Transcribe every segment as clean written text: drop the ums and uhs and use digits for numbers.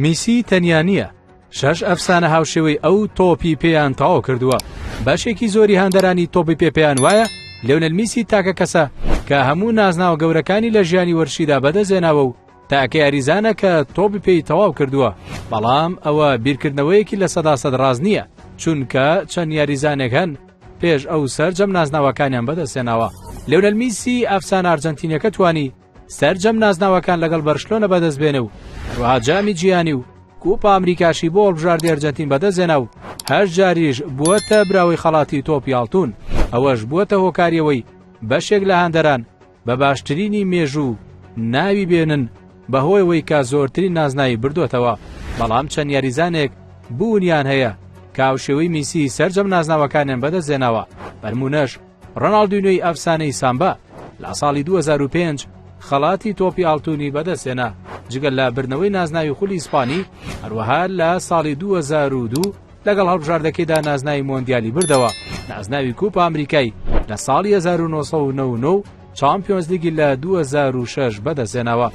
میسی تەنیا نییە، 6 ئەفسانە هاوشێوەی ئەو تۆپی پێیان تەواو کردووە. بەشێکی زۆری هەندەرانی تۆپی پێیان وایە لیۆنەل میسی تاکە کەسە کە هەموو نازناوە گەورەکانی لە ژیانی وەرشیدا بەدەستهێناوە و تاکە یاریزانە کە تۆپی پێی تەواو کردووە. بەڵام ئەوە بیرکردنەوەیەکی لە سەداسەد ڕاز نییە، چونکە چەند یاریزانێک هەن پێش ئەو سەرجەم نازناوەکانیان بەدەستهێناوە. لیۆنەل میسی ئەفسانە ئەرجەنتینیەکە توانی سەرجەم نازناوەکان لەگەڵ بەرشلۆنە بەدەستبێنە و هەروەها جامی جیهانی و کوپا ئەمریکاشی بۆ هەڵبژاردی ئەرجەنتین بەدەستهێنا و 8 جاریش بووەتە براوەی خەڵاتی تۆپی ئاڵتون. ئەوەش بووەتە هۆکاریەوەی بەشێک لە هەندەران بە باشترینی مێژوو ناوی بێنن بەهۆی ئەوەی کە زۆرترین نازناوی بردوێتەوە. بەڵام چەند یاریزانێک بوونیان هەیە کە هاوشێوەی میسی سەرجەم نازناوەکانیان بەدەستهێناوە. بەنمونەش ڕۆناڵدینۆی ئەفسانەی سامبا لە ساڵی 2005 خەڵاتی تۆپی ئاڵتونی بەدەستهێنا، جگەل لە برنەوەی نازناوی خولی ئیسپانی هەروەها لە ساڵی 2002 لەگەڵ هەڵبژاردەکەیدا نازناوی مۆندیالی بردەوە. نازناوی کوپا ئەمریکای لە ساڵی 1999 چامپیۆنز لیگی لە 2006 بەدەستهێناوە.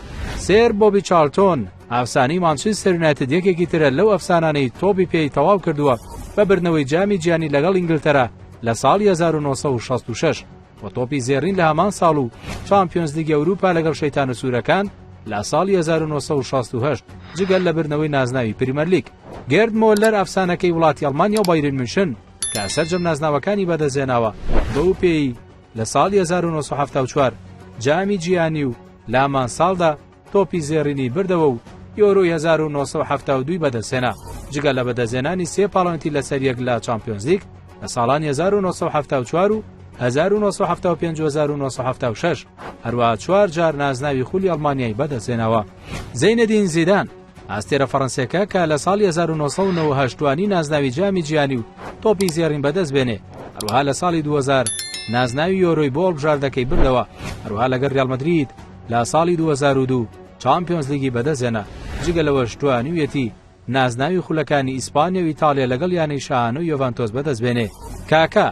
سێر بۆبی چارلتۆن ئەفسانەی مانچستر یونایتد یەکێکی ترە لەو ئەفسانانەی تۆپی پێی تەواو کردووە بە برنەوەی جامی جیهانی لەگەڵ ئینگلتەرا لە ساڵی 1966 و تۆپی زێڕین لە هەمان ساڵ و چامپیۆنز لیگی ئەوروپا لەگەڵ شەیتانە سوورەکان لە ساڵی 1968 جگەل لە برنەوەی نازناوی پریمەر لیگ. گێرد مۆلەر ئەفسانەکەی وڵاتی ئەڵمانیا و بایرن میونشن کە سەرجەم نازناوەکانی بەدەستهێناوە بەو پێی لە ساڵی 1974 جامی جیهانی و لە هەمان ساڵدا تۆپی زێڕینی بردەوە و یۆرۆی 1972 بەدەستهێنا، جگەل لە بەدەستهێنانی 3 پاڵەوانتی لەسەر یەک لە چامپیۆنز لیگ لە ساڵانی 1974 و 1975 و 1976 هەروەها 4 جار نازناوی خولی ئەڵمانیای بەدەستهێناوە. زەینەدین زیدان ئاستێرە فەڕەنسیەکە کە لە ساڵی 1998 توانی نازناوی جامی جیهانی و تۆپی زێڕین بەدەستبێنێ، هەروەها لە ساڵی 2000 نازناوی یۆرۆی بۆ هەڵبژاردەکەی بردەوە، هەروەها لەگەڵ ریال مەدرید لە ساڵی 2002 چامپیۆنز لیگی بەدەستهێنا، جگەلەوەش توانیویەتی نازناوی خولەکانی ئیسپانیا و ئیتالیا لەگەڵ یانەی شاهانە و یۆڤانتۆس بەدەستبێنێ. کاکا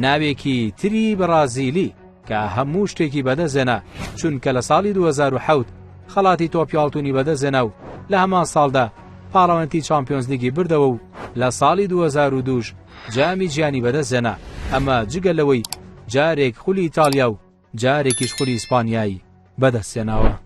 ناوێکی تری بەرازیلی کە هەموو شتێکی بەدەستهێنا، چونکە لە ساڵی 2007 خەڵاتی تۆپی ئاڵتونی بەدەستهێنا و لە هەمان ساڵدا پاڵەوانتی چامپیۆنز لیگی بردەوە و لە ساڵی 2002 جامی جیهانی بەدەستهێنا. ئەمە جگەلەوەی جارێک خولی ئیتالیا و جارێکیش خولی ئیسپانیایی بەدەستهێناوە.